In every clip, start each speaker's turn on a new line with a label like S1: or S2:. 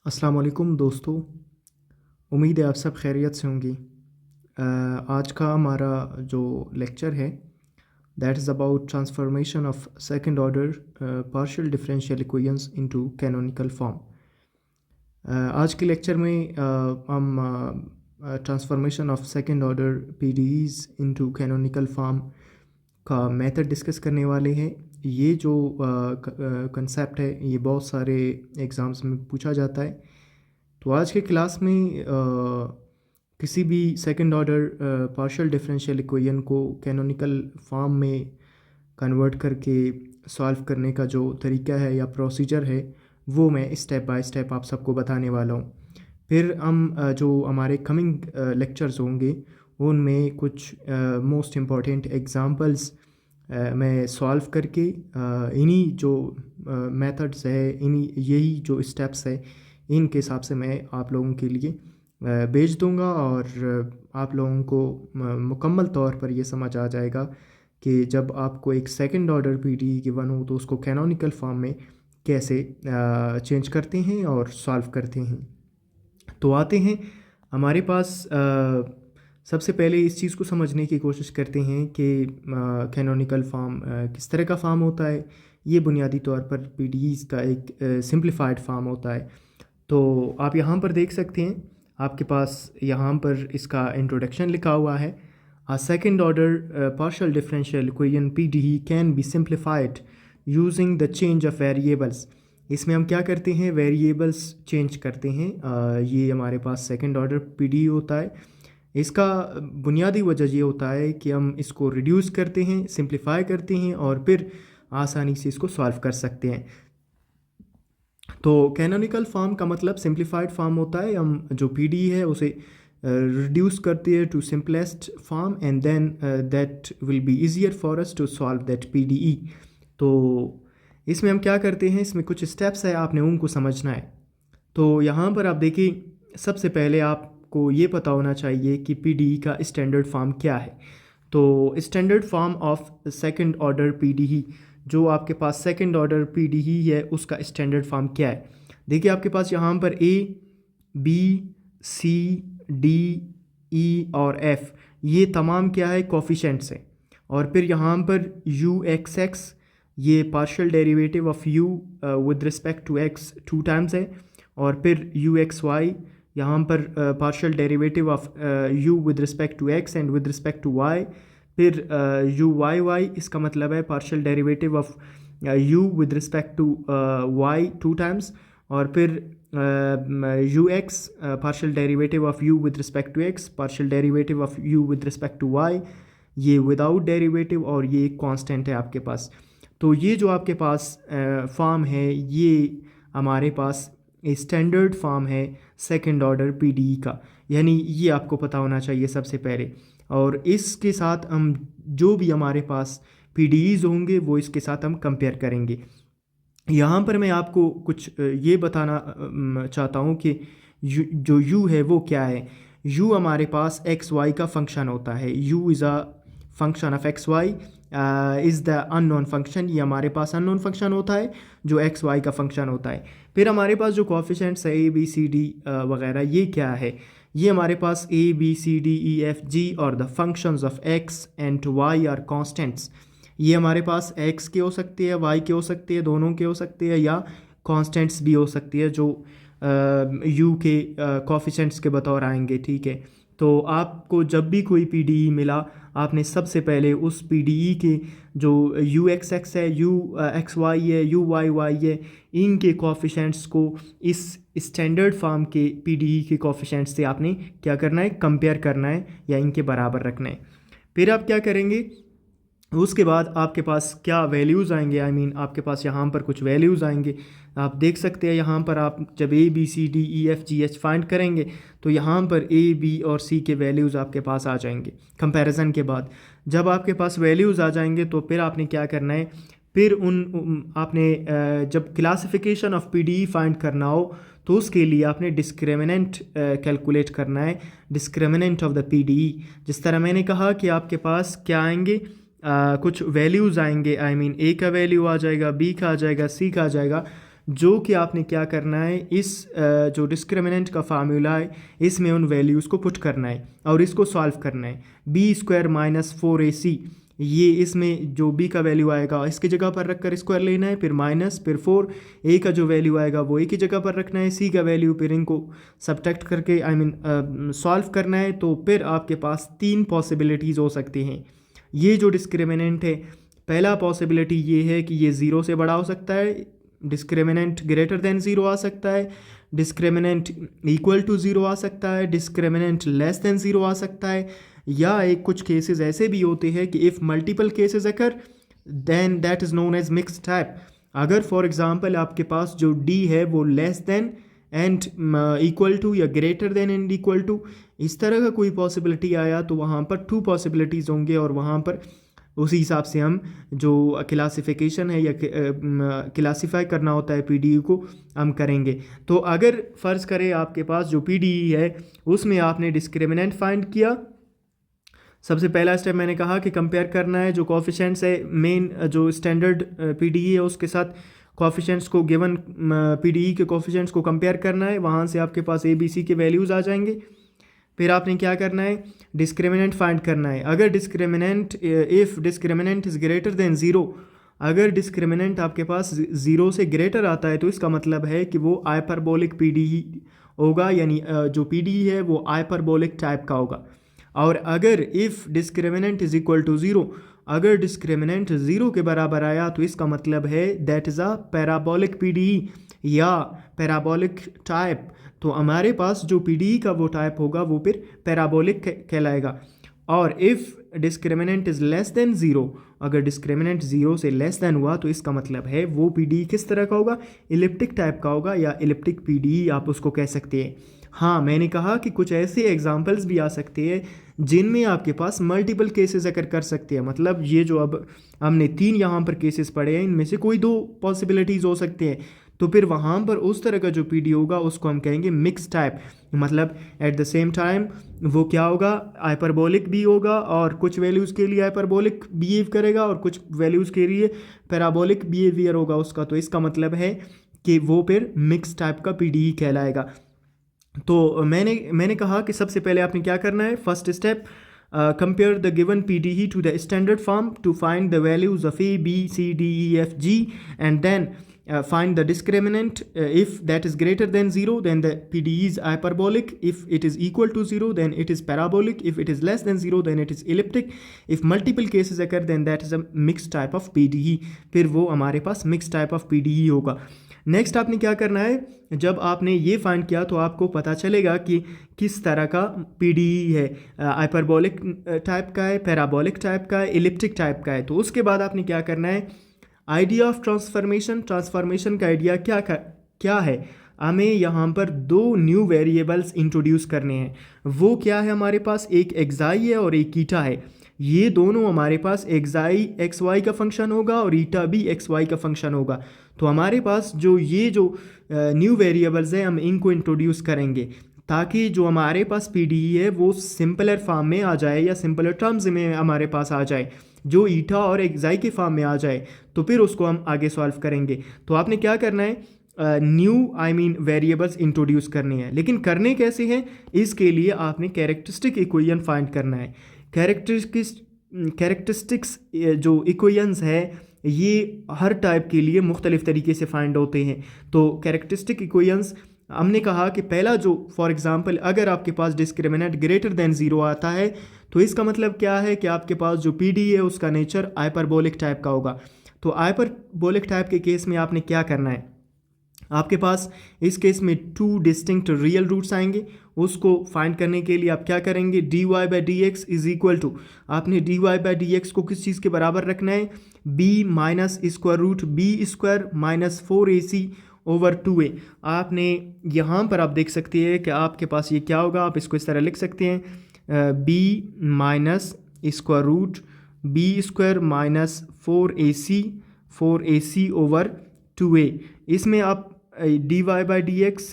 S1: अस्सलाम वालेकुम दोस्तों। उम्मीद है आप सब खैरियत से होंगी। आज का हमारा जो लेक्चर है that is about transformation of second order partial differential equations into canonical form. आज के लेक्चर में हम transformation of second order PDEs into canonical form का मेथड डिस्कस करने वाले हैं। ये जो कंसेप्ट है ये बहुत सारे एग्ज़ाम्स में पूछा जाता है। तो आज के क्लास में किसी भी second order partial differential equation को कैनोनिकल फॉर्म में कन्वर्ट करके सॉल्व करने का जो तरीका है या प्रोसीजर है वो मैं स्टेप बाय स्टेप आप सबको बताने वाला हूँ। फिर हम जो हमारे कमिंग लेक्चर्स होंगे उनमें कुछ मोस्ट इम्पॉर्टेंट एग्जांपल्स मैं सॉल्व करके इन्हीं जो मेथड्स है इन्हीं यही जो स्टेप्स है इनके हिसाब से मैं आप लोगों के लिए भेज दूंगा और आप लोगों को मुकम्मल तौर पर ये समझ आ जाएगा कि जब आपको एक सेकंड ऑर्डर पीडी गिवन हो तो उसको कैनोनिकल फॉर्म में कैसे चेंज करते हैं और सॉल्व करते हैं। तो आते हैं हमारे पास सबसे पहले इस चीज़ को समझने की कोशिश करते हैं कि कैनोनिकल फॉर्म किस तरह का फॉर्म होता है। ये बुनियादी तौर पर पीडीज़ का एक सिंप्लीफाइड फॉर्म होता है। तो आप यहाँ पर देख सकते हैं, आपके पास यहाँ पर इसका इंट्रोडक्शन लिखा हुआ है। A second order partial differential equation PDE can be simplified using the change of variables. इसमें हम क्या करते हैं, वेरिएबल्स चेंज करते हैं। ये हमारे पास सेकंड ऑर्डर पीडीई होता है। इसका बुनियादी वजह ये होता है कि हम इसको रिड्यूस करते हैं, सिंप्लीफाई करते हैं और फिर आसानी से इसको सॉल्व कर सकते हैं। तो कैनोनिकल फॉर्म का मतलब सिंप्लीफाइड फॉर्म होता है। हम जो पीडी है उसे रिड्यूस करते हैं to simplest form and then that will be easier for us to solve that PDE. तो इसमें हम क्या करते हैं, इसमें कुछ स्टेप्स है, आपने उनको समझना है। तो यहाँ पर आप देखिए, सबसे पहले आपको ये पता होना चाहिए कि पीडीई का स्टैंडर्ड फॉर्म क्या है। तो standard form of second order PDE, जो आपके पास सेकंड ऑर्डर पीडीई है उसका स्टैंडर्ड फॉर्म क्या है। देखिए आपके पास यहाँ पर ए बी सी डी ई और एफ ये तमाम क्या है, कोफिशेंट्स हैं। और फिर यहाँ पर यू एक्स एक्स ये partial derivative of U with respect to X 2 times है। और फिर यू एक्स वाई यहाँ पर partial derivative of U with respect to X and with respect to Y. फिर यू वाई वाई इसका मतलब है partial derivative of U with respect to Y 2 times. और फिर U X partial derivative of U with respect to x, partial derivative of U with respect to Y, ये without derivative और ये constant है आपके पास। तो ये जो आपके पास फॉर्म है ये हमारे पास स्टैंडर्ड फॉर्म है सेकंड ऑर्डर पीडीई का, यानी ये आपको पता होना चाहिए सबसे पहले। और इसके साथ हम जो भी हमारे पास पीडीईज होंगे वो इसके साथ हम कंपेयर करेंगे। यहाँ पर मैं आपको कुछ ये बताना चाहता हूँ कि जो u है वो क्या है। u हमारे पास एक्स वाई का फंक्शन होता है। u is a function of X Y is the unknown function. ये हमारे पास अननोन फंक्शन होता है जो एक्स वाई का फंक्शन होता है। फिर हमारे पास जो कोएफिशिएंट्स है ए बी सी डी वगैरह, ये क्या है, ये हमारे पास A B C D E F G और the functions of X and Y are constants. ये हमारे पास एक्स के हो सकती है, वाई के हो सकती है, दोनों के हो सकती है, या कॉन्स्टेंट्स भी हो सकती है जो यू के कोएफिशिएंट्स के बतौर आएंगे। ठीक है, तो आपको जब भी कोई पीडीई मिला आपने सबसे पहले उस पीडीई के जो यू एक्स एक्स है, यू एक्स वाई है, यू वाई वाई है, इनके कोएफिशिएंट्स को इस स्टैंडर्ड फॉर्म के पीडीई के कोएफिशिएंट्स से आपने क्या करना है, कंपेयर करना है या इनके बराबर रखना है। फिर आप क्या करेंगे, उसके बाद आपके पास क्या वैल्यूज़ आएंगे, आई मीन आपके पास यहाँ पर कुछ वैल्यूज़ आएंगे। आप देख सकते हैं यहाँ पर आप जब A B C D E F G H find करेंगे तो यहाँ पर ए बी और सी के वैल्यूज़ आपके पास आ जाएंगे कंपैरिजन के बाद। जब आपके पास वैल्यूज़ आ जाएंगे तो फिर आपने क्या करना है, फिर आपने जब क्लासिफिकेशन ऑफ पीडीई फाइंड करना हो तो उसके लिए आपने डिस्क्रिमिनेंट कैलकुलेट करना है, डिस्क्रिमिनेंट ऑफ द पीडीई। जिस तरह मैंने कहा कि आपके पास क्या आएंगे, कुछ वैल्यूज़ आएंगे, आई मीन ए का वैल्यू आ जाएगा, बी का आ जाएगा, सी का आ जाएगा। जो कि आपने क्या करना है, इस जो डिस्क्रिमिनेंट का फार्मूला है इसमें उन वैल्यूज़ को पुट करना है और इसको सॉल्व करना है। बी स्क्वायर माइनस 4ac, ये इसमें जो b का वैल्यू आएगा इसकी जगह पर रख कर स्क्वायर लेना है, फिर माइनस, फिर 4, a का जो वैल्यू आएगा वो a की जगह पर रखना है, c का वैल्यू फिर इनको सब्ट्रैक्ट करके सॉल्व करना है। तो फिर आपके पास 3 पॉसिबिलिटीज़ हो सकती हैं। ये जो डिस्क्रिमिनेंट है, पहला पॉसिबिलिटी ये है कि ये 0 से बड़ा हो सकता है, डिस्क्रिमिनेंट ग्रेटर देन 0 आ सकता है, डिस्क्रिमिनेंट इक्वल टू 0 आ सकता है, डिस्क्रिमिनेंट लेस देन 0 आ सकता है, या एक कुछ केसेस ऐसे भी होते हैं कि if multiple cases occur then that is known as mix type. अगर फॉर एग्जांपल आपके पास जो d है वो less than and equal to या greater than and equal to, इस तरह का कोई पॉसिबिलिटी आया तो वहाँ पर 2 पॉसिबिलिटीज़ होंगे और वहाँ पर उसी हिसाब से हम जो क्लासिफिकेशन है या क्लासीफाई करना होता है PDE को हम करेंगे। तो अगर फ़र्ज़ करें आपके पास जो PDE है उसमें आपने डिस्क्रिमिनेंट फाइंड किया, सबसे पहला स्टेप मैंने कहा कि कंपेयर करना है जो कोफिशिएंट्स है मेन जो स्टैंडर्ड PDE है उसके साथ कोफिशिएंट्स को, गिवन PDE के कोफिशिएंट्स को कंपेयर करना है, वहाँ से आपके पास ABC के वैल्यूज़ आ जाएंगे। फिर आपने क्या करना है, डिस्क्रिमिनेंट फाइंड करना है। अगर discriminant if discriminant is greater than 0, अगर डिस्क्रिमिनेंट आपके पास 0 से ग्रेटर आता है तो इसका मतलब है कि वो हाइपरबोलिक PDE होगा, यानी जो PDE है वो हाइपरबोलिक टाइप का होगा। और अगर if discriminant is equal to 0, अगर डिस्क्रिमिनेंट 0 के बराबर आया तो इसका मतलब है that is a parabolic PDE या पैराबोलिक टाइप। तो हमारे पास जो PDE का वो टाइप होगा वो फिर पैराबोलिक कहलाएगा। और if discriminant is less than 0, अगर डिस्क्रिमिनेंट 0 से लेस देन हुआ तो इसका मतलब है वो PDE किस तरह का होगा, इलिप्टिक टाइप का होगा या इलिप्टिक PDE आप उसको कह सकते हैं। हाँ, मैंने कहा कि कुछ ऐसे एग्जांपल्स भी आ सकते हैं जिनमें आपके पास मल्टीपल केसेस अगर कर सकते हैं, मतलब ये जो अब हमने 3 यहाँ पर केसेस पढ़े हैं इनमें से कोई 2 पॉसिबिलिटीज़ हो सकते हैं, तो फिर वहाँ पर उस तरह का जो PDE होगा उसको हम कहेंगे मिक्स टाइप। मतलब एट द सेम टाइम वो क्या होगा, हाइपरबोलिक भी होगा और कुछ वैल्यूज़ के लिए हाइपरबोलिक बिहेव करेगा और कुछ वैल्यूज़ के लिए पैराबोलिक बिहेवियर होगा उसका। तो इसका मतलब है कि वो फिर मिक्स टाइप का PDE कहलाएगा। तो मैंने कहा कि सबसे पहले आपने क्या करना है, first step, compare the given PDE to the standard form to find the values of A, B, C, D, E, F, G, and then find the discriminant. If that is greater than 0, then the PDE is hyperbolic. If it is equal to 0, then it is parabolic. If it is less than 0, then it is elliptic. If multiple cases occur, then that is a mixed type of PDE. फिर वो हमारे पास mixed type of PDE होगा। Next आपने क्या करना है, जब आपने ये फाइंड किया तो आपको पता चलेगा कि किस तरह का PDE है, हाइपरबोलिक टाइप का है, पैराबोलिक टाइप का है, इलिप्टिक टाइप का है। तो उसके बाद आपने क्या करना है, आइडिया ऑफ ट्रांसफॉर्मेशन, ट्रांसफॉर्मेशन का आइडिया क्या है, हमें यहाँ पर 2 न्यू वेरिएबल्स इंट्रोड्यूस करने हैं। वो क्या है, हमारे पास एक एक्साई है और एक ईटा है। ये दोनों हमारे पास एक्साई XY का फंक्शन होगा और ईटा भी XY का फंक्शन होगा। तो हमारे पास ये जो न्यू वेरिएबल्स हैं हम इनको इंट्रोड्यूस करेंगे ताकि जो हमारे पास PDE है वो सिंपलर फॉर्म में आ जाए या सिंपलर टर्म्स में हमारे पास आ जाए, जो ईटा और एक्साई के फॉर्म में आ जाए, तो फिर उसको हम आगे सॉल्व करेंगे। तो आपने क्या करना है, न्यू वेरिएबल्स इंट्रोड्यूस करने हैं, लेकिन करने कैसे हैं, इसके लिए आपने कैरेक्टरिस्टिक इक्वेशन फाइंड करना है। कैरेक्टरिस्टिक्स जो इक्वेशंस है ये हर टाइप के लिए मुख्तलिफ तरीके से फाइंड होते हैं। तो कैरेक्टरिस्टिक इक्वेशंस हमने कहा कि पहला जो, फॉर एग्जांपल अगर आपके पास डिस्क्रिमिनेंट ग्रेटर देन 0 आता है तो इसका मतलब क्या है कि आपके पास जो PDE है उसका नेचर हाइपरबोलिक टाइप का होगा। तो हाइपरबोलिक टाइप के केस में आपने क्या करना है, आपके पास इस केस में 2 डिस्टिंक्ट रियल रूट्स आएंगे। उसको फाइंड करने के लिए आप क्या करेंगे, dy/dx इज इक्वल टू, आपने dy/dx को किस चीज़ के बराबर रखना है, b minus square root b² minus 4ac over 2a। आपने यहाँ पर आप देख सकते हैं कि आपके पास ये क्या होगा, आप इसको इस तरह लिख सकते हैं, b minus square root b² minus 4ac over 2a। इसमें आप dy/dx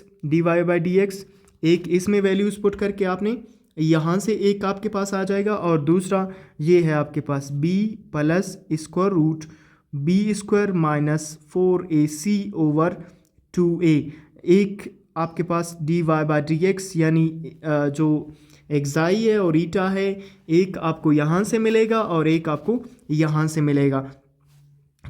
S1: एक इसमें वैल्यूज़ पुट करके आपने यहाँ से एक आपके पास आ जाएगा और दूसरा ये है आपके पास b plus square root b² minus 4ac over 2a, एक आपके पास dy बाई डी एक्स यानी जो एक्साई है और ईटा है, एक आपको यहाँ से मिलेगा और एक आपको यहाँ से मिलेगा।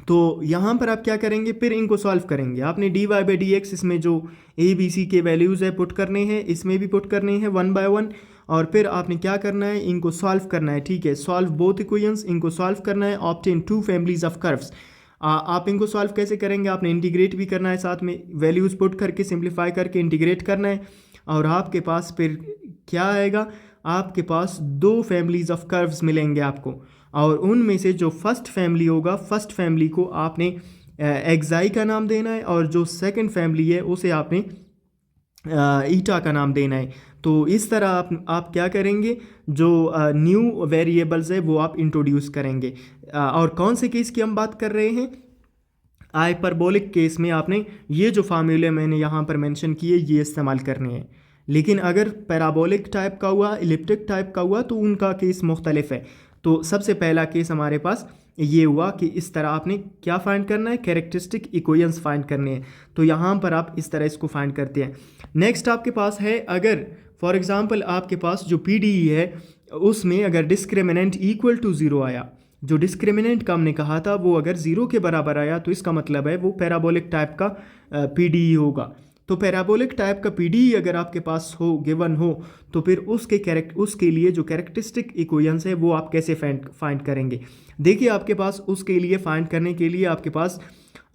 S1: तो यहाँ पर आप क्या करेंगे, फिर इनको सॉल्व करेंगे। आपने dy बाई डी एक्स इसमें जो ए बी सी के वैल्यूज़ है पुट करने हैं, इसमें भी पुट करने हैं 1 बाय 1, और फिर आपने क्या करना है, इनको सॉल्व करना है। ठीक है, सॉल्व बोथ इक्वेशंस, इनको सॉल्व करना है, ऑब्टेन 2 फैमिलीज ऑफ कर्व्स। आप इनको सॉल्व कैसे करेंगे, आपने इंटीग्रेट भी करना है, साथ में वैल्यूज़ पुट करके सिंप्लीफाई करके इंटीग्रेट करना है, और आपके पास फिर क्या आएगा, आपके पास 2 फैमिलीज ऑफ कर्व्स मिलेंगे आपको, और उनमें से जो फर्स्ट फैमिली होगा, फर्स्ट फैमिली को आपने एक्साई का नाम देना है, और जो सेकंड फैमिली है उसे आपने ईटा का नाम देना है। तो इस तरह आप क्या करेंगे, जो न्यू वेरिएबल्स है वो आप इंट्रोड्यूस करेंगे। और कौन से केस की हम बात कर रहे हैं, हाइपरबोलिक केस में आपने ये जो फार्मूले मैंने यहाँ पर मेंशन किए ये इस्तेमाल करने हैं। लेकिन अगर पैराबोलिक टाइप का हुआ, इलिप्टिक टाइप का हुआ, तो उनका केस मुख्तलिफ है। तो सबसे पहला केस हमारे पास ये हुआ कि इस तरह आपने क्या फाइंड करना है, कैरेक्टरिस्टिक इक्वेशंस फाइंड करने हैं। तो यहाँ पर आप इस तरह इसको फाइंड करते हैं। नेक्स्ट आपके पास है, अगर फॉर एग्जांपल आपके पास जो पीडीई है उसमें अगर डिस्क्रिमिनेंट इक्वल टू 0 आया, जो डिस्क्रिमिनेंट का हमने कहा था वो अगर 0 के बराबर आया, तो इसका मतलब है वो पैराबोलिक टाइप का पीडीई होगा। तो पैराबोलिक टाइप का पीडीई अगर आपके पास हो, गिवन हो, तो फिर उसके लिए जो कैरेक्टरिस्टिक इक्वेशंस है वो आप कैसे फाइंड करेंगे। देखिए, आपके पास उसके लिए फाइंड करने के लिए आपके पास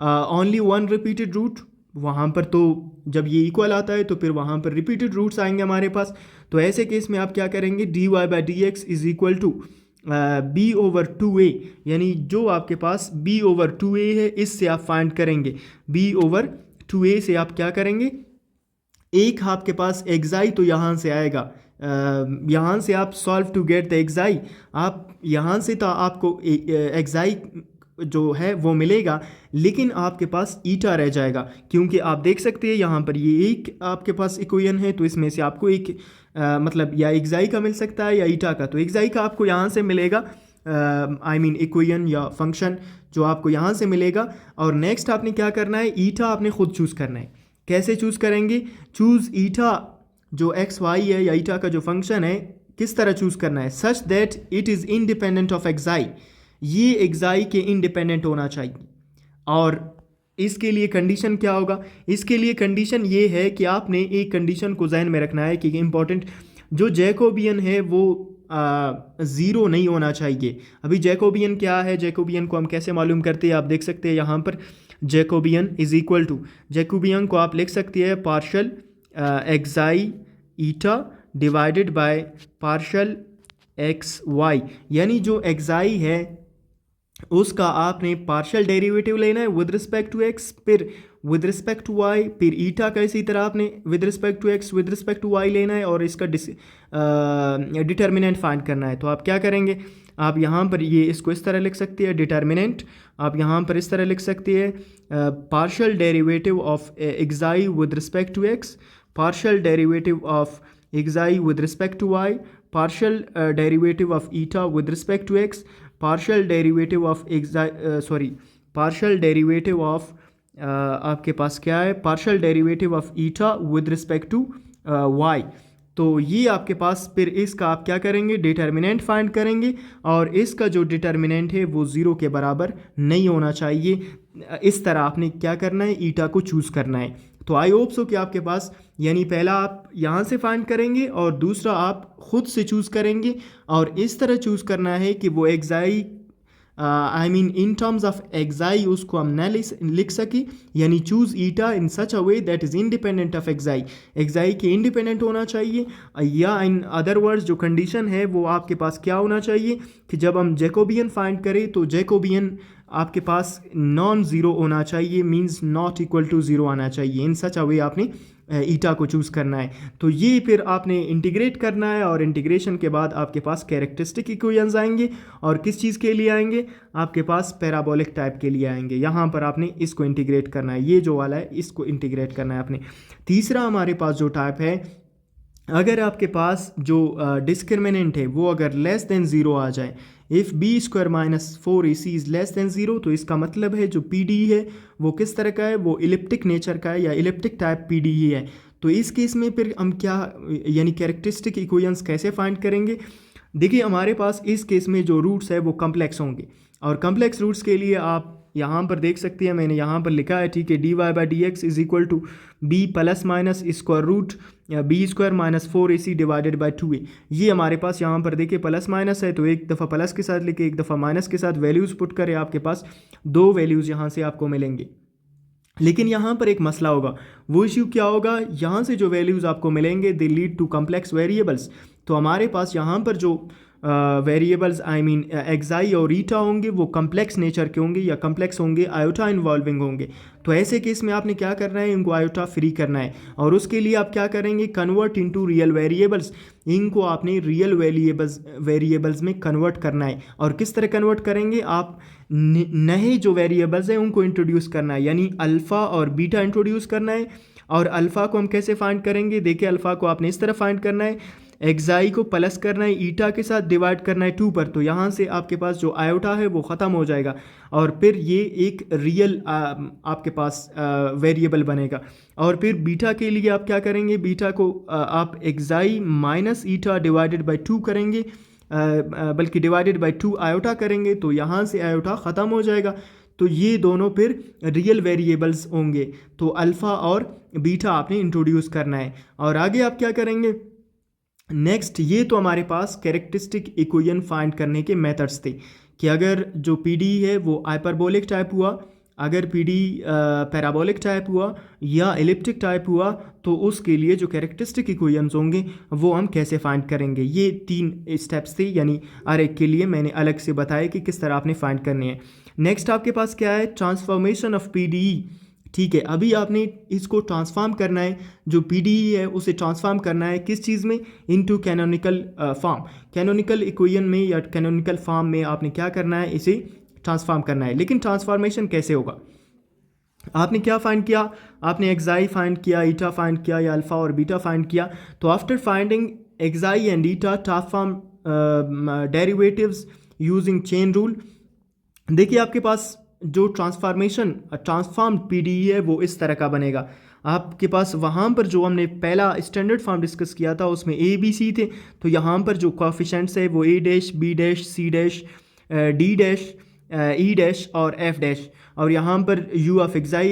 S1: ओनली 1 रिपीटेड रूट, वहाँ पर तो जब ये इक्वल आता है तो फिर वहाँ पर रिपीटेड रूट्स आएंगे हमारे पास। तो ऐसे केस में आप क्या करेंगे, dy by D x is equal to b over 2a, यानी जो आपके पास b ओवर 2a है इससे आप फाइंड करेंगे। b ओवर 2a से आप क्या करेंगे, एक आपके पास एक्साई तो यहाँ से आएगा, यहाँ से आप solve to get the xi, आप यहाँ से तो आपको एक्साई जो है वो मिलेगा, लेकिन आपके पास ईटा रह जाएगा, क्योंकि आप देख सकते हैं यहाँ पर ये एक आपके पास इक्वेशन है, तो इसमें से आपको एक मतलब या एक्साई का मिल सकता है या ईटा का। तो एक्साई का आपको यहाँ से मिलेगा, आई मीन इक्वेशन या फंक्शन जो आपको यहाँ से मिलेगा। और नेक्स्ट आपने क्या करना है, ईटा आपने खुद चूज़ करना है। कैसे चूज़ करेंगे, चूज़ ईटा जो एक्स वाई है या ईटा का जो फंक्शन है, किस तरह चूज़ करना है, such that it is independent of एक्साई, ये एक्साई के इंडिपेंडेंट होना चाहिए। और इसके लिए कंडीशन क्या होगा, इसके लिए कंडीशन ये है कि आपने एक कंडीशन को जहन में रखना है कि इंपॉर्टेंट, जो जैकोबियन है वो 0 नहीं होना चाहिए। अभी जैकोबियन क्या है, जैकोबियन को हम कैसे मालूम करते हैं, आप देख सकते हैं यहाँ पर Jacobian is equal to, Jacobian को आप लिख सकते हैं partial xi eta divided by partial X Y, यानी जो एक्साई है उसका आपने पार्शियल डेरिवेटिव लेना है विद रिस्पेक्ट टू एक्स, फिर विद रिस्पेक्ट टू वाई, फिर ईटा का इसी तरह आपने with respect to x with respect to y लेना है, और इसका डिटर्मिनेंट फाइंड करना है। तो आप क्या करेंगे, आप यहाँ पर ये इसको इस तरह लिख सकते हैं, डिटर्मिनेंट आप यहाँ पर इस तरह लिख सकते हैं, partial derivative of xi with respect to x, partial derivative of xi with respect to y, partial derivative of eta with respect to x, partial derivative of partial derivative of आपके पास क्या है, partial derivative of eta with respect to y. तो ये आपके पास, फिर इसका आप क्या करेंगे, डिटर्मिनेंट फाइंड करेंगे, और इसका जो डिटर्मिनेंट है वो 0 के बराबर नहीं होना चाहिए। इस तरह आपने क्या करना है, ईटा को चूज़ करना है। तो आई होप सो कि आपके पास, यानी पहला आप यहाँ से फाइंड करेंगे और दूसरा आप खुद से चूज़ करेंगे, और इस तरह चूज़ करना है कि वो एक्साई I mean in terms of एक्साई उसको हम न लिख सके, यानी choose eta in such a way that is independent of एक्साई, एक्साई के इंडिपेंडेंट होना चाहिए। या इन अदर वर्ड्स जो कंडीशन है वो आपके पास क्या होना चाहिए कि जब हम जैकोबियन फाइंड करें तो जैकोबियन आपके पास नॉन ज़ीरो होना चाहिए, मींस नॉट इक्वल टू 0 आना चाहिए। इन सच अ वे आपने ईटा को चूज़ करना है। तो ये फिर आपने इंटीग्रेट करना है, और इंटीग्रेशन के बाद आपके पास कैरेक्टरिस्टिक इक्वेशंस आएंगे, और किस चीज़ के लिए आएंगे, आपके पास पैराबोलिक टाइप के लिए आएंगे। यहाँ पर आपने इसको इंटीग्रेट करना है, ये जो वाला है इसको इंटीग्रेट करना है आपने। तीसरा हमारे पास जो टाइप है, अगर आपके पास जो डिस्क्रिमिनेंट है वो अगर लेस देन 0 आ जाए, if b square minus 4ac is less than 0, तो इसका मतलब है जो पी है वो किस तरह का है, वो इलिप्टिक नेचर का है या इलिप्टिक टाइप पी ही है। तो इस केस में फिर हम क्या यानी कैरेक्टरिस्टिक इक्वेशंस कैसे फाइंड करेंगे। देखिए हमारे पास इस केस में जो रूट्स है वो कम्प्लेक्स होंगे, और कम्प्लेक्स रूट्स के लिए आप यहाँ पर देख सकते हैं, मैंने यहाँ पर लिखा है, ठीक है, dy by D x is equal to b plus minus square root b square minus 4ac divided by 2a। ये हमारे पास यहाँ पर देखिए प्लस माइनस है, तो एक दफ़ा प्लस के साथ लिखे, एक दफ़ा माइनस के साथ वैल्यूज़ पुट करें, आपके पास दो वैल्यूज़ यहाँ से आपको मिलेंगे। लेकिन यहाँ पर एक मसला होगा, वो इश्यू क्या होगा, यहाँ से जो वैल्यूज़ आपको मिलेंगे they lead to complex variables. तो हमारे पास यहाँ पर जो वेरिएबल्स आई मीन एक्साई और ईटा होंगे वो कम्प्लेक्स नेचर के होंगे या कम्प्लेक्स होंगे, आयोटा इन्वॉल्विंग होंगे। तो ऐसे केस में आपने क्या करना है, इनको आयोटा फ्री करना है, और उसके लिए आप क्या करेंगे, कन्वर्ट इनटू रियल वेरिएबल्स। इनको आपने रियल वेरिएबल्स में कन्वर्ट करना है। और किस तरह कन्वर्ट करेंगे, आप नए जो वेरिएबल्स हैं उनको इंट्रोड्यूस करना है, यानी अल्फ़ा और बीटा इंट्रोड्यूस करना है। और अल्फ़ा को हम कैसे फाइंड करेंगे, देखिए अल्फ़ा को आपने इस तरह फाइंड करना है, एक्साई को प्लस करना है ईटा के साथ, डिवाइड करना है 2 पर, तो यहाँ से आपके पास जो आयोटा है वो ख़त्म हो जाएगा, और फिर ये एक रियल आपके पास वेरिएबल बनेगा। और फिर बीटा के लिए आप क्या करेंगे, बीटा को आप एक्साई माइनस ईटा डिवाइडेड बाई 2 करेंगे, बल्कि डिवाइडेड बाई 2 आयोटा करेंगे, तो यहाँ से आयोटा ख़त्म हो जाएगा। तो ये दोनों फिर रियल वेरिएबल्स होंगे। तो अल्फ़ा और बीटा आपने इंट्रोड्यूस करना है। और आगे आप क्या करेंगे, नेक्स्ट, ये तो हमारे पास कैरेक्टरिस्टिक इक्वेशन फाइंड करने के मेथड्स थे कि अगर जो पी है वो हाइपरबोलिक टाइप हुआ, अगर पी पैराबोलिक टाइप हुआ या एलिप्टिक टाइप हुआ, तो उसके लिए जो कैरेक्टरिस्टिक इक्वेशंस होंगे वो हम कैसे फाइंड करेंगे। ये 3 स्टेप्स थे, यानी हर एक के लिए मैंने अलग से बताया कि किस तरह आपने फाइंड करने हैं। नेक्स्ट आपके पास क्या है, ट्रांसफॉर्मेशन ऑफ पी। ठीक है, अभी आपने इसको ट्रांसफॉर्म करना है, जो पी है उसे ट्रांसफॉर्म करना है किस चीज़ में, into canonical form. Canonical equation में या कैनोनिकल फॉर्म में आपने क्या करना है, इसे ट्रांसफॉर्म करना है। लेकिन ट्रांसफॉर्मेशन कैसे होगा, आपने क्या फाइंड किया, आपने एक्साई फाइंड किया, ईटा फाइंड किया या अल्फ़ा और बीटा फाइंड किया। तो after finding एक्साई and eta, transform derivatives using chain rule. देखिए आपके पास जो ट्रांसफॉर्म पी है वो इस तरह का बनेगा। आपके पास वहाँ पर जो हमने पहला स्टैंडर्ड फॉर्म डिस्कस किया था उसमें ए बी सी थे, तो यहाँ पर जो कोएफिशिएंट्स है वो A dash, B dash, C dash, D dash, E dash और एफ डैश। और यहाँ पर U of xi,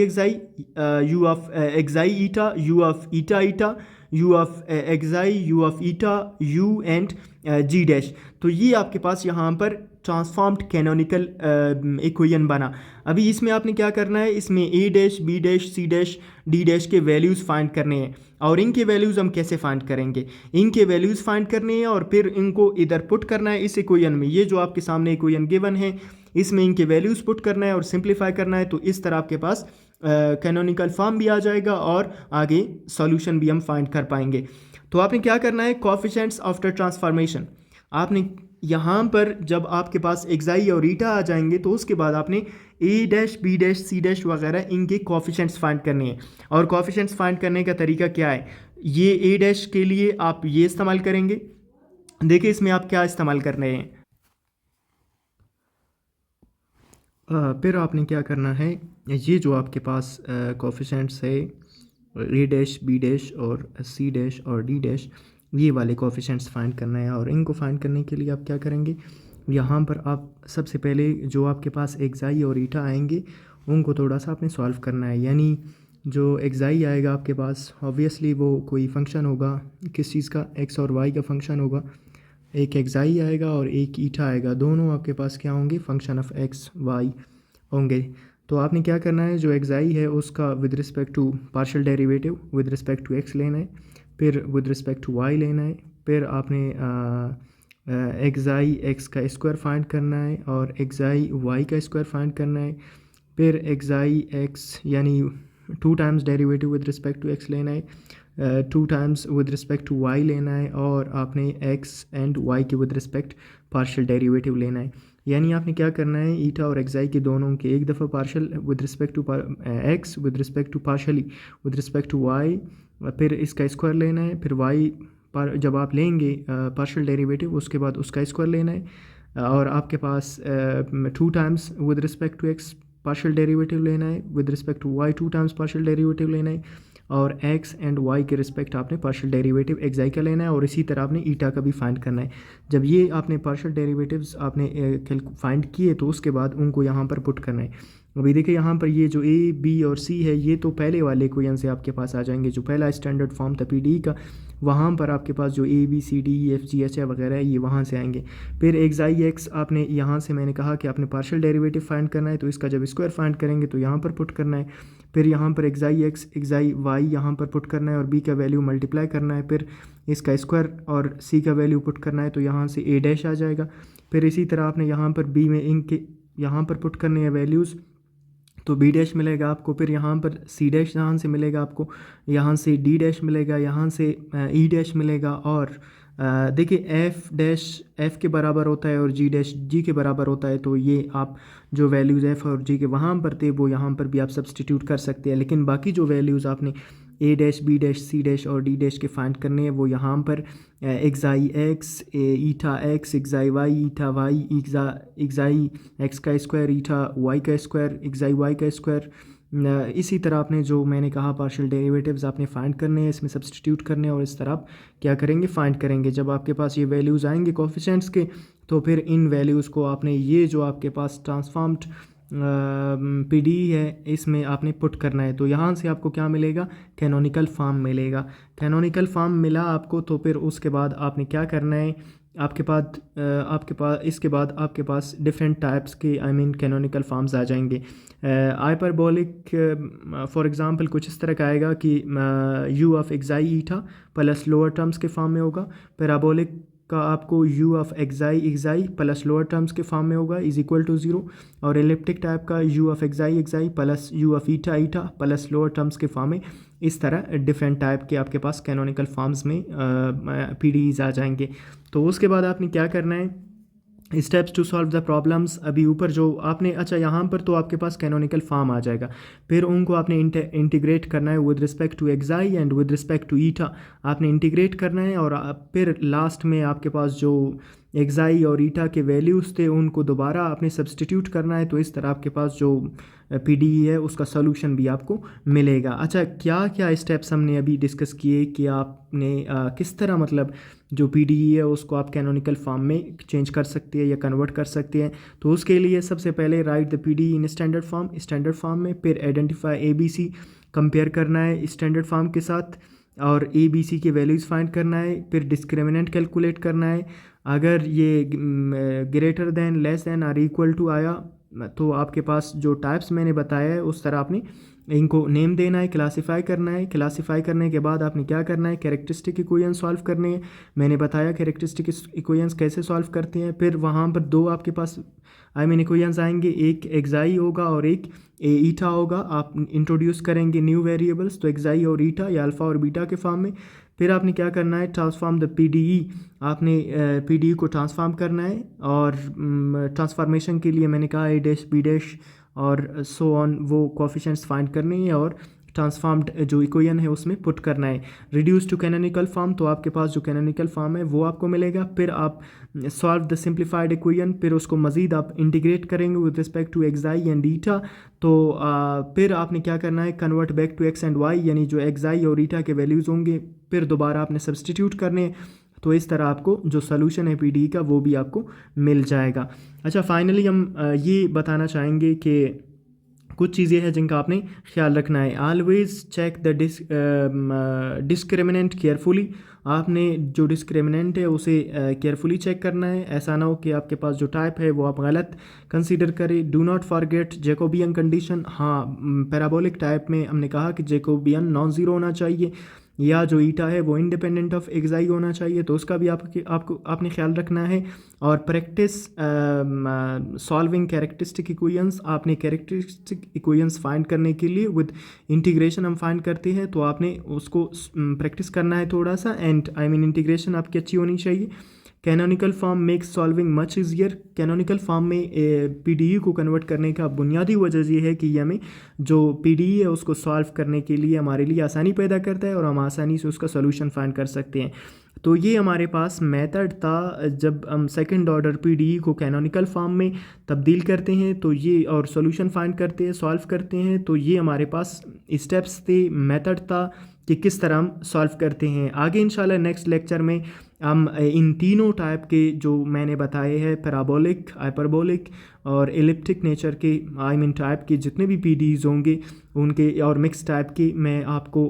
S1: U of xi eta, U of eta eta, U of xi, U of eta, U and G dash. तो ये आपके पास यहाँ पर transformed canonical equation बना। अभी इसमें आपने क्या करना है, इसमें A dash, B dash, C dash, D dash के वैल्यूज़ फाइंड करने हैं। और इनके वैल्यूज़ हम कैसे फाइंड करेंगे, इनके वैल्यूज़ फाइंड करने हैं और फिर इनको इधर पुट करना है इस इक्वेशन में। ये जो आपके सामने इक्वेशन गिवन है इसमें इनके वैल्यूज़ पुट करना है और सिंप्लीफाई करना है, तो इस तरह आपके पास कैनोनिकल फॉर्म भी आ जाएगा और आगे सॉल्यूशन भी हम फाइंड कर पाएंगे। तो आपने क्या करना है, कोएफिशिएंट्स आफ्टर ट्रांसफॉर्मेशन, आपने यहाँ पर जब आपके पास एक्साई और ईटा आ जाएंगे तो उसके बाद आपने A dash, B dash, C dash वगैरह इनके कोएफिशिएंट्स फाइंड करने हैं। और कोएफिशिएंट्स फाइंड करने का तरीका क्या है, ये ए डैश के लिए आप ये इस्तेमाल करेंगे। देखिए इसमें आप क्या इस्तेमाल कर रहे हैं, फिर आपने क्या करना है, ये जो आपके पास कोएफिशिएंट्स है ए डैश, बी डैश और सी डैश और डी डैश, ये वाले कोएफिशिएंट्स फाइंड करना है। और इनको फाइंड करने के लिए आप क्या करेंगे, यहाँ पर आप सबसे पहले जो आपके पास एक्साई और ईटा आएंगे उनको थोड़ा सा आपने सॉल्व करना है। यानी जो एक्साई आएगा आपके पास ऑब्वियसली वो कोई फंक्शन होगा, किस चीज़ का, एक्स और वाई का फंक्शन होगा। एक एक्साई आएगा और एक ईटा आएगा, दोनों आपके पास क्या होंगे, फंक्शन ऑफ एक्स वाई होंगे। तो आपने क्या करना है, जो एक्साई है उसका with respect to partial derivative with respect to x लेना है, फिर विद रिस्पेक्ट टू वाई लेना है, फिर आपने एक्साई एक्स का स्क्वायर फाइंड करना है और एक्साई वाई का स्क्वायर फाइंड करना है, फिर एक्साई एक्स यानी 2 times derivative with respect to x लेना है, 2 times with respect to y लेना है, और आपने एक्स एंड वाई के विद रिस्पेक्ट पार्शियल डेरिवेटिव लेना है। यानी आपने क्या करना है, ईटा और एक्साई के दोनों के एक दफ़ा partial with respect to x with respect to partially with respect to Y, फिर इसका स्क्वायर लेना है, फिर वाई पर जब आप लेंगे पार्शियल डेरिवेटिव उसके बाद उसका स्क्वायर लेना है, और आपके पास 2 times with respect to x partial derivative लेना है, with respect to Y 2 times partial derivative लेना है, और एक्स एंड वाई के रिस्पेक्ट आपने पार्शियल डेरिवेटिव एक्स का लेना है, और इसी तरह आपने ईटा का भी फाइंड करना है। जब ये आपने पार्शियल डेरिवेटिव्स आपने फाइंड किए तो उसके बाद उनको यहाँ पर पुट करना है। अभी देखिए यहाँ पर ये जो ए बी और सी है ये तो पहले वाले इक्वेशन से आपके पास आ जाएंगे, जो पहला स्टैंडर्ड फॉर्म था पीडीई का, वहाँ पर आपके पास जो A B C D E F G H है वगैरह है ये वहाँ से आएंगे। फिर एक्स आई एक्स आपने यहाँ से मैंने कहा कि आपने पार्शियल डेरिवेटिव फाइंड करना है, तो इसका जब स्क्वायर फाइंड करेंगे तो यहाँ पर पुट करना है। फिर यहाँ पर xi x xi Y यहाँ पर पुट करना है और बी का वैल्यू मल्टीप्लाई करना है, फिर इसका स्क्वायर और सी का वैल्यू पुट करना है, तो यहाँ से ए डैश आ जाएगा। फिर इसी तरह आपने यहाँ पर बी में इनके यहाँ पर पुट करने हैं वैल्यूज़, तो बी डैश मिलेगा आपको। फिर यहाँ पर सी डैश यहाँ से मिलेगा आपको, यहाँ से डी डैश मिलेगा, यहाँ से ई डैश मिलेगा, और देखिए एफ डैश एफ के बराबर होता है और जी डैश जी के बराबर होता है, तो ये आप जो वैल्यूज़ एफ और जी के वहाँ पर थे वो यहाँ पर भी आप सब्सटीट्यूट कर सकते हैं। लेकिन बाकी जो वैल्यूज़ आपने A dash B dash C dash और डी डैश के फाइंड करने हैं वो यहाँ पर xi X eta X, xi Y eta Y, xi X का स्क्वायर ईटा वाई का स्क्वायर, एक्स आई वाई का स्क्वायर। इसी तरह आपने जो मैंने कहा पार्शियल डेरिवेटिव्स आपने फाइंड करने हैं, इसमें सब्सटीट्यूट करने हैं और इस तरह आप क्या करेंगे फाइंड करेंगे। जब आपके पास ये वैल्यूज़ आएंगे कोफिशिएंट्स के तो फिर इन वैल्यूज़ को आपने ये जो आपके पास ट्रांसफॉर्म्ड पीडी है इसमें आपने पुट करना है। तो यहाँ से आपको क्या मिलेगा, कैनोनिकल फॉर्म मिलेगा। कैनोनिकल फॉर्म मिला आपको तो फिर उसके बाद आपने क्या करना है, आपके पास इसके बाद आपके पास डिफरेंट टाइप्स के कैनोनिकल फॉर्म्स आ जाएंगे। हाइपरबोलिक फॉर एग्जांपल कुछ इस तरह का आएगा कि you of xi eta plus lower terms के फॉर्म में होगा। पैराबोलिक का आपको you of xi plus lower terms के फॉर्म में होगा इज इक्वल टू 0, और एलिप्टिक टाइप का you of xi plus you of eta plus lower terms के फॉर्म में। इस तरह डिफरेंट टाइप के आपके पास कैनोनिकल फॉर्म्स में पीडीईज आ जाएंगे। तो उसके बाद आपने क्या करना है, steps to solve the problems. अभी ऊपर जो आपने अच्छा यहाँ पर तो आपके पास कैनोनिकल फॉर्म आ जाएगा, फिर उनको आपने इंटीग्रेट करना है with respect to xi and with respect to eta आपने इंटीग्रेट करना है, और फिर लास्ट में आपके पास जो एक्साई और ईटा के वैल्यूज़ थे उनको दोबारा आपने सब्सटीट्यूट करना है। तो इस तरह आपके पास जो पीडीई है उसका सोल्यूशन भी आपको मिलेगा। अच्छा, क्या क्या स्टेप्स हमने अभी डिस्कस किए कि आपने किस तरह मतलब जो पीडीई है उसको आप कैनोनिकल फॉर्म में चेंज कर सकते हैं या कन्वर्ट कर सकते हैं। तो उसके लिए सबसे पहले right the PDE in standard form में, फिर आइडेंटिफाई एबीसी, कंपेयर करना है स्टैंडर्ड फॉर्म के साथ और एबीसी के वैल्यूज़ फाइंड करना है, फिर डिस्क्रिमिनेंट कैलकुलेट करना है। अगर ये ग्रेटर दैन लेस दैन और इक्वल टू आया तो आपके पास जो टाइप्स मैंने बताया है उस तरह आपने इनको नेम देना है, क्लासिफाई करना है। क्लासिफाई करने के बाद आपने क्या करना है, कैरेक्टरिस्टिक इक्वेशन सॉल्व करने हैं। मैंने बताया कैरेक्टरिस्टिक इक्वेशंस कैसे सॉल्व करते हैं। फिर वहाँ पर दो आपके पास इक्वेशंस आएंगे, एक एक्साई होगा और एक ईटा होगा। आप इंट्रोड्यूस करेंगे न्यू वेरिएबल्स, तो एक्साई और ईटा या अल्फ़ा और बीटा के फॉर्म में। फिर आपने क्या करना है, ट्रांसफॉर्म द पीडीई, आपने पीडीई को ट्रांसफॉर्म करना है, और ट्रांसफॉर्मेशन के लिए मैंने कहा ए डैश बी डैश और सो ऑन वो कोफिशिएंट्स फाइंड करने हैं और ट्रांसफॉर्म्ड जो इक्वेशन है उसमें पुट करना है। रिड्यूस टू कैनोनिकल फॉर्म, तो आपके पास जो कैनोनिकल फॉर्म है वो आपको मिलेगा। फिर आप सॉल्व द सिंप्लीफाइड इक्वेशन, फिर उसको मज़ीद आप इंटीग्रेट करेंगे with respect to xi and eta. तो फिर आपने क्या करना है, convert back to X and Y, यानी जो एक्साई और ईटा के वैल्यूज़ होंगे फिर दोबारा आपने सब्सटीट्यूट करने हैं। तो इस तरह आपको जो सोल्यूशन है पीडीई का वो भी आपको मिल जाएगा। अच्छा, फाइनली हम ये बताना चाहेंगे कि कुछ चीज़ें हैं जिनका आपने ख्याल रखना है। Always check the discriminant carefully, आपने जो डिस्क्रिमिनेंट है उसे केयरफुली चेक करना है। ऐसा ना हो कि आपके पास जो टाइप है वो आप गलत कंसीडर करें। Do not forget Jacobian condition. हाँ, पैराबोलिक टाइप में हमने कहा कि जैकोबियन नॉन ज़ीरो होना चाहिए, या जो ईटा है वो इंडिपेंडेंट ऑफ एक्साई होना चाहिए, तो उसका भी आपने ख्याल रखना है। और प्रैक्टिस सॉल्विंग कैरेक्टरिस्टिक इक्वेशंस, आपने कैरेक्टरिस्टिक इक्वेशंस फाइंड करने के लिए विद इंटीग्रेशन हम फाइंड करते हैं, तो आपने उसको प्रैक्टिस करना है थोड़ा सा। एंड इंटीग्रेशन आपकी अच्छी होनी चाहिए। Canonical form makes solving much easier. Canonical form में पीडीई को कन्वर्ट करने का बुनियादी वजह ये है कि ये हमें जो पीडीई है उसको सॉल्व करने के लिए हमारे लिए आसानी पैदा करता है और हम आसानी से उसका सोल्यूशन फाइंड कर सकते हैं। तो ये हमारे पास मेथड था जब हम सेकंड ऑर्डर पीडीई को कैनोनिकल फॉर्म में तब्दील करते हैं तो ये और सॉल्यूशन फाइंड करते हैं, सॉल्व करते हैं, तो ये हमारे पास स्टेप्स थे, मेथड था कि किस तरह हम सॉल्व करते हैं। आगे इंशाल्लाह नेक्स्ट लेक्चर में हम इन तीनों टाइप के जो मैंने बताए हैं, पैराबोलिक, हाइपरबोलिक और एलिप्टिक नेचर के टाइप के जितने भी पीडीईज होंगे उनके और मिक्स टाइप के मैं आपको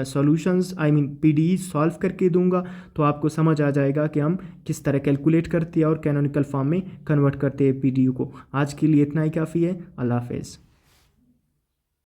S1: सॉल्यूशंस पीडीई सॉल्व करके दूंगा, तो आपको समझ आ जाएगा कि हम किस तरह कैलकुलेट करते हैं और कैनोनिकल फॉर्म में कन्वर्ट करते हैं पीडीई को। आज के लिए इतना ही काफ़ी है। अल्लाह हाफ़िज़।